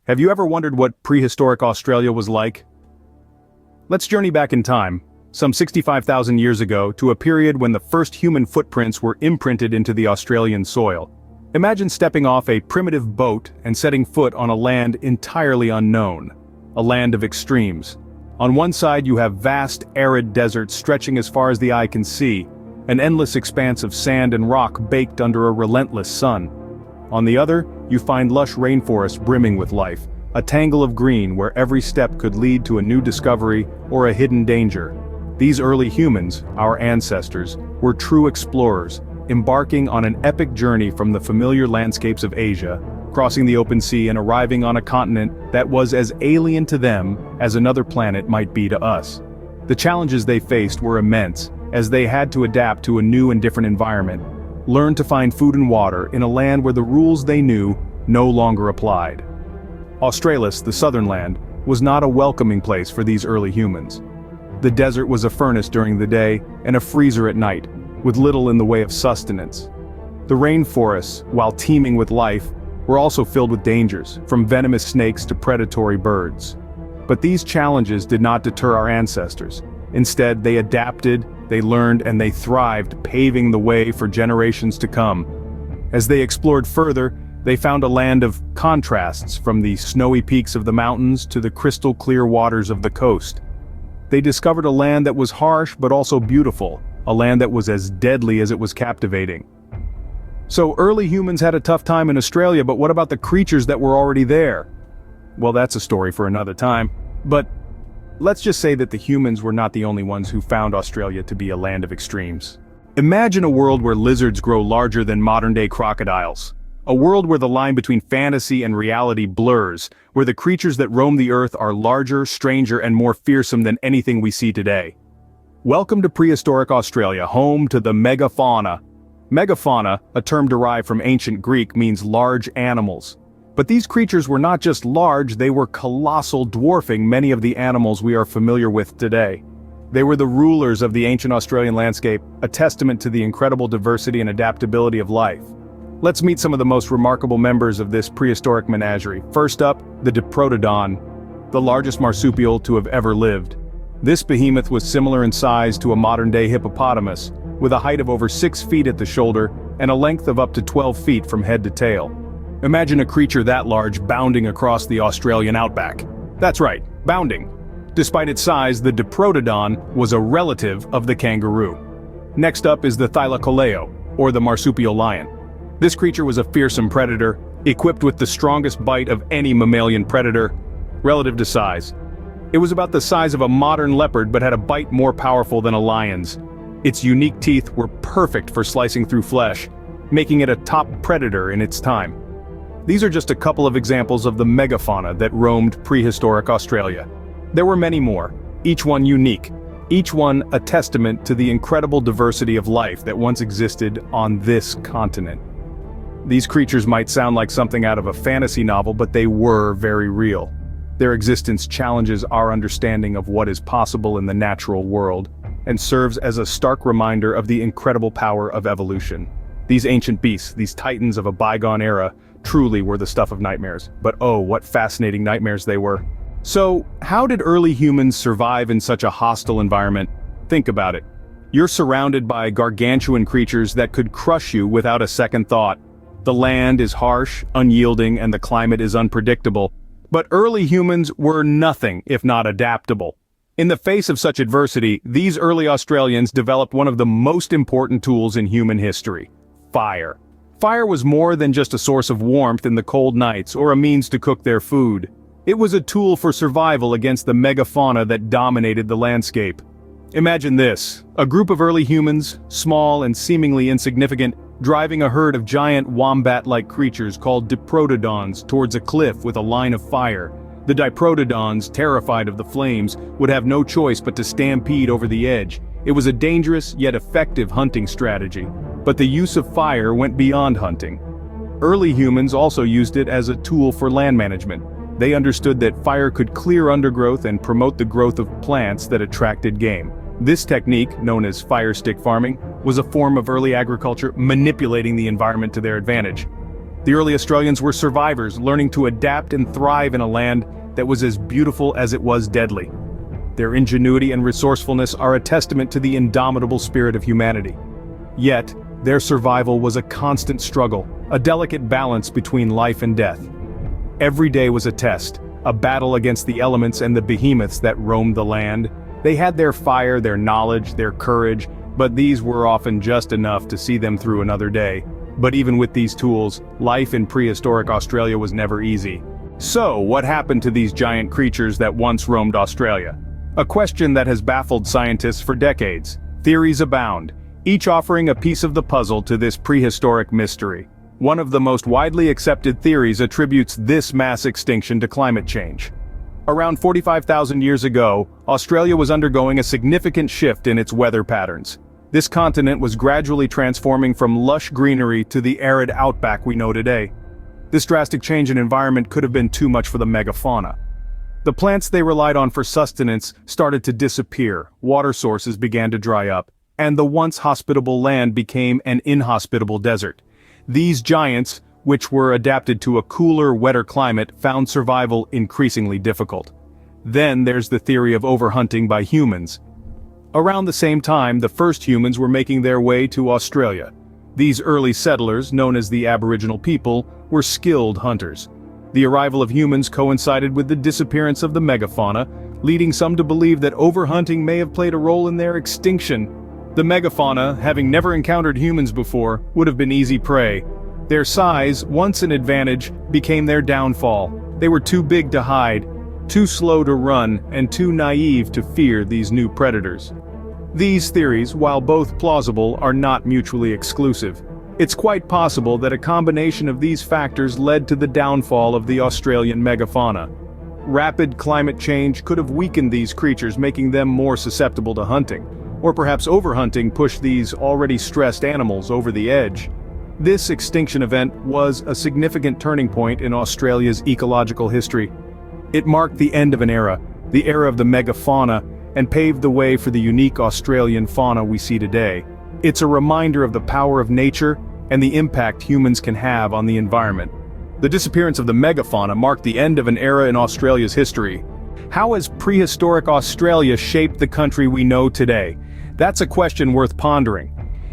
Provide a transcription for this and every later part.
Have you ever wondered what prehistoric Australia was like? Let's journey back in time, some 65,000 years ago, to a period when the first human footprints were imprinted into the Australian soil. Imagine stepping off a primitive boat and setting foot on a land entirely unknown. A land of extremes. On one side you have vast, arid deserts stretching as far as the eye can see, an endless expanse of sand and rock baked under a relentless sun. On the other, you find lush rainforests brimming with life, a tangle of green where every step could lead to a new discovery or a hidden danger. These early humans, our ancestors, were true explorers, embarking on an epic journey from the familiar landscapes of Asia, crossing the open sea and arriving on a continent that was as alien to them as another planet might be to us. The challenges they faced were immense, as they had to adapt to a new and different environment, learn to find food and water in a land where the rules they knew no longer applied. Australis, the southern land, was not a welcoming place for these early humans. The desert was a furnace during the day and a freezer at night, with little in the way of sustenance. The rainforests, while teeming with life, were also filled with dangers, from venomous snakes to predatory birds. But these challenges did not deter our ancestors. Instead, they adapted, they learned, and they thrived, paving the way for generations to come. As they explored further, they found a land of contrasts, from the snowy peaks of the mountains to the crystal-clear waters of the coast. They discovered a land that was harsh but also beautiful, a land that was as deadly as it was captivating. So early humans had a tough time in Australia, but what about the creatures that were already there? Well, that's a story for another time. But let's just say that the humans were not the only ones who found Australia to be a land of extremes. Imagine a world where lizards grow larger than modern-day crocodiles. A world where the line between fantasy and reality blurs, where the creatures that roam the earth are larger, stranger, and more fearsome than anything we see today. Welcome to prehistoric Australia, home to the Megafauna. Megafauna, a term derived from ancient Greek, means large animals. But these creatures were not just large, they were colossal, dwarfing many of the animals we are familiar with today. They were the rulers of the ancient Australian landscape, a testament to the incredible diversity and adaptability of life. Let's meet some of the most remarkable members of this prehistoric menagerie. First up, the Diprotodon, the largest marsupial to have ever lived. This behemoth was similar in size to a modern-day hippopotamus, with a height of over 6 feet at the shoulder and a length of up to 12 feet from head to tail. Imagine a creature that large bounding across the Australian outback. That's right, bounding. Despite its size, the Diprotodon was a relative of the kangaroo. Next up is the Thylacoleo, or the marsupial lion. This creature was a fearsome predator, equipped with the strongest bite of any mammalian predator, relative to size. It was about the size of a modern leopard but had a bite more powerful than a lion's. Its unique teeth were perfect for slicing through flesh, making it a top predator in its time. These are just a couple of examples of the megafauna that roamed prehistoric Australia. There were many more, each one unique, each one a testament to the incredible diversity of life that once existed on this continent. These creatures might sound like something out of a fantasy novel, but they were very real. Their existence challenges our understanding of what is possible in the natural world, and serves as a stark reminder of the incredible power of evolution. These ancient beasts, these titans of a bygone era, truly were the stuff of nightmares. But oh, what fascinating nightmares they were. So, how did early humans survive in such a hostile environment? Think about it. You're surrounded by gargantuan creatures that could crush you without a second thought. The land is harsh, unyielding, and the climate is unpredictable. But early humans were nothing if not adaptable. In the face of such adversity, these early Australians developed one of the most important tools in human history: fire. Fire was more than just a source of warmth in the cold nights or a means to cook their food. It was a tool for survival against the megafauna that dominated the landscape. Imagine this: a group of early humans, small and seemingly insignificant, driving a herd of giant wombat-like creatures called Diprotodons towards a cliff with a line of fire. The Diprotodons, terrified of the flames, would have no choice but to stampede over the edge. It was a dangerous yet effective hunting strategy. But the use of fire went beyond hunting. Early humans also used it as a tool for land management. They understood that fire could clear undergrowth and promote the growth of plants that attracted game. This technique, known as fire stick farming, was a form of early agriculture manipulating the environment to their advantage. The early Australians were survivors, learning to adapt and thrive in a land that was as beautiful as it was deadly. Their ingenuity and resourcefulness are a testament to the indomitable spirit of humanity. Yet, their survival was a constant struggle, a delicate balance between life and death. Every day was a test, a battle against the elements and the behemoths that roamed the land. They had their fire, their knowledge, their courage, but these were often just enough to see them through another day. But even with these tools, life in prehistoric Australia was never easy. So, what happened to these giant creatures that once roamed Australia? A question that has baffled scientists for decades. Theories abound, each offering a piece of the puzzle to this prehistoric mystery. One of the most widely accepted theories attributes this mass extinction to climate change. Around 45,000 years ago, Australia was undergoing a significant shift in its weather patterns. This continent was gradually transforming from lush greenery to the arid outback we know today. This drastic change in environment could have been too much for the megafauna. The plants they relied on for sustenance started to disappear, water sources began to dry up, and the once hospitable land became an inhospitable desert. These giants, which were adapted to a cooler, wetter climate, found survival increasingly difficult. Then there's the theory of overhunting by humans. Around the same time, the first humans were making their way to Australia. These early settlers, known as the Aboriginal people, were skilled hunters. The arrival of humans coincided with the disappearance of the megafauna, leading some to believe that overhunting may have played a role in their extinction. The megafauna, having never encountered humans before, would have been easy prey. Their size, once an advantage, became their downfall. They were too big to hide, too slow to run, and too naive to fear these new predators. These theories, while both plausible, are not mutually exclusive. It's quite possible that a combination of these factors led to the downfall of the Australian megafauna. Rapid climate change could have weakened these creatures, making them more susceptible to hunting. Or perhaps overhunting pushed these already stressed animals over the edge. This extinction event was a significant turning point in Australia's ecological history. It marked the end of an era, the era of the megafauna, and paved the way for the unique Australian fauna we see today. It's a reminder of the power of nature and the impact humans can have on the environment. The disappearance of the megafauna marked the end of an era in Australia's history. How has prehistoric Australia shaped the country we know today? That's a question worth pondering.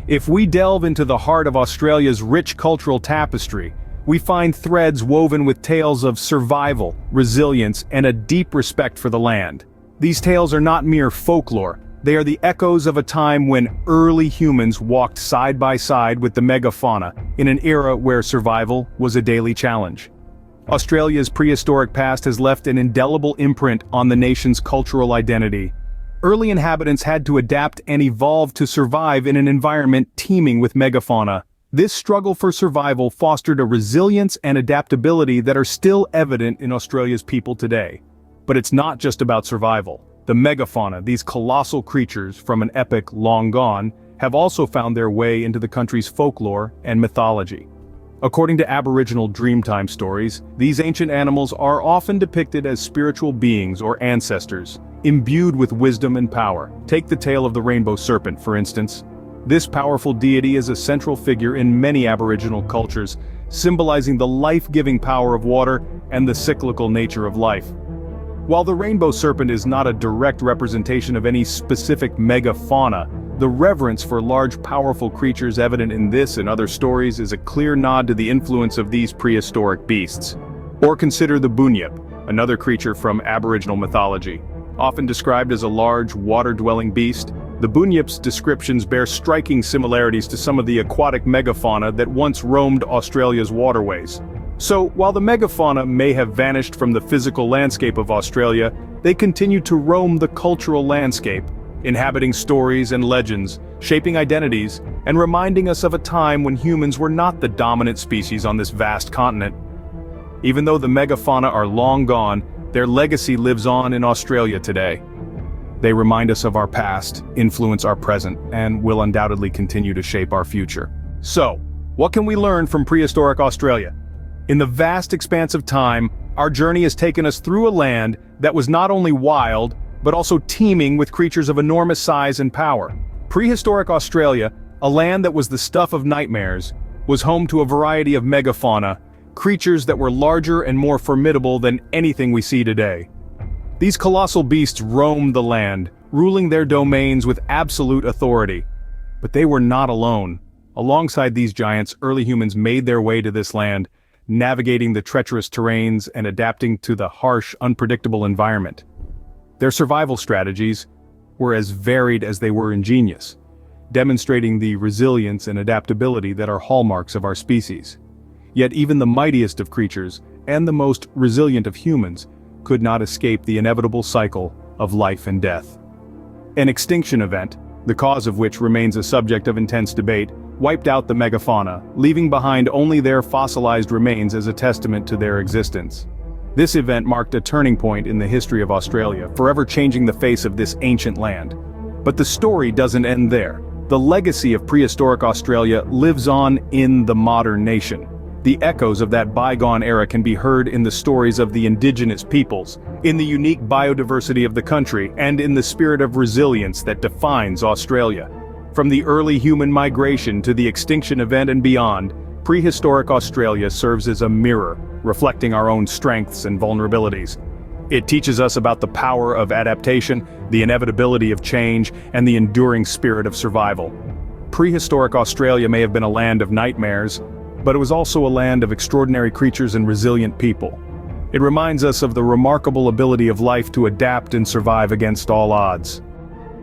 If we delve into the heart of Australia's rich cultural tapestry, we find threads woven with tales of survival, resilience, and a deep respect for the land. These tales are not mere folklore, they are the echoes of a time when early humans walked side by side with the megafauna, in an era where survival was a daily challenge. Australia's prehistoric past has left an indelible imprint on the nation's cultural identity. Early inhabitants had to adapt and evolve to survive in an environment teeming with megafauna. This struggle for survival fostered a resilience and adaptability that are still evident in Australia's people today. But it's not just about survival. The megafauna, these colossal creatures from an epoch long gone, have also found their way into the country's folklore and mythology. According to Aboriginal Dreamtime stories, these ancient animals are often depicted as spiritual beings or ancestors, imbued with wisdom and power. Take the tale of the rainbow serpent, for instance. This powerful deity is a central figure in many Aboriginal cultures, symbolizing the life-giving power of water and the cyclical nature of life. While the rainbow serpent is not a direct representation of any specific megafauna, the reverence for large powerful creatures evident in this and other stories is a clear nod to the influence of these prehistoric beasts. Or consider the bunyip, another creature from Aboriginal mythology. Often described as a large, water-dwelling beast, the bunyip's descriptions bear striking similarities to some of the aquatic megafauna that once roamed Australia's waterways. So, while the megafauna may have vanished from the physical landscape of Australia, they continue to roam the cultural landscape, inhabiting stories and legends, shaping identities, and reminding us of a time when humans were not the dominant species on this vast continent. Even though the megafauna are long gone, their legacy lives on in Australia today. They remind us of our past, influence our present, and will undoubtedly continue to shape our future. So, what can we learn from prehistoric Australia? In the vast expanse of time, our journey has taken us through a land that was not only wild, but also teeming with creatures of enormous size and power. Prehistoric Australia, a land that was the stuff of nightmares, was home to a variety of megafauna, creatures that were larger and more formidable than anything we see today. These colossal beasts roamed the land, ruling their domains with absolute authority. But they were not alone. Alongside these giants, early humans made their way to this land, navigating the treacherous terrains and adapting to the harsh, unpredictable environment. Their survival strategies were as varied as they were ingenious, demonstrating the resilience and adaptability that are hallmarks of our species. Yet even the mightiest of creatures, and the most resilient of humans, could not escape the inevitable cycle of life and death. An extinction event, the cause of which remains a subject of intense debate, wiped out the megafauna, leaving behind only their fossilized remains as a testament to their existence. This event marked a turning point in the history of Australia, forever changing the face of this ancient land. But the story doesn't end there. The legacy of prehistoric Australia lives on in the modern nation. The echoes of that bygone era can be heard in the stories of the indigenous peoples, in the unique biodiversity of the country, and in the spirit of resilience that defines Australia. From the early human migration to the extinction event and beyond, prehistoric Australia serves as a mirror, reflecting our own strengths and vulnerabilities. It teaches us about the power of adaptation, the inevitability of change, and the enduring spirit of survival. Prehistoric Australia may have been a land of nightmares, but it was also a land of extraordinary creatures and resilient people. It reminds us of the remarkable ability of life to adapt and survive against all odds.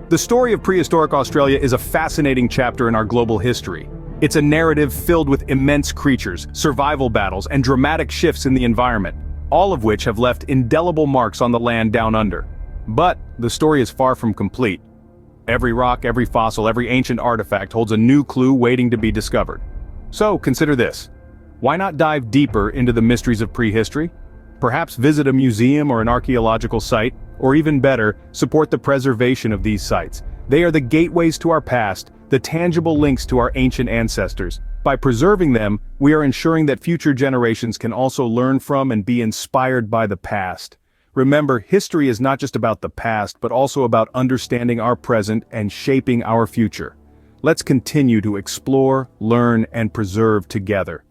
The story of prehistoric Australia is a fascinating chapter in our global history. It's a narrative filled with immense creatures, survival battles, and dramatic shifts in the environment, all of which have left indelible marks on the land down under. But the story is far from complete. Every rock, every fossil, every ancient artifact holds a new clue waiting to be discovered. So consider this. Why not dive deeper into the mysteries of prehistory? Perhaps visit a museum or an archaeological site, or even better, support the preservation of these sites. They are the gateways to our past, the tangible links to our ancient ancestors. By preserving them, we are ensuring that future generations can also learn from and be inspired by the past. Remember, history is not just about the past, but also about understanding our present and shaping our future. Let's continue to explore, learn, and preserve together.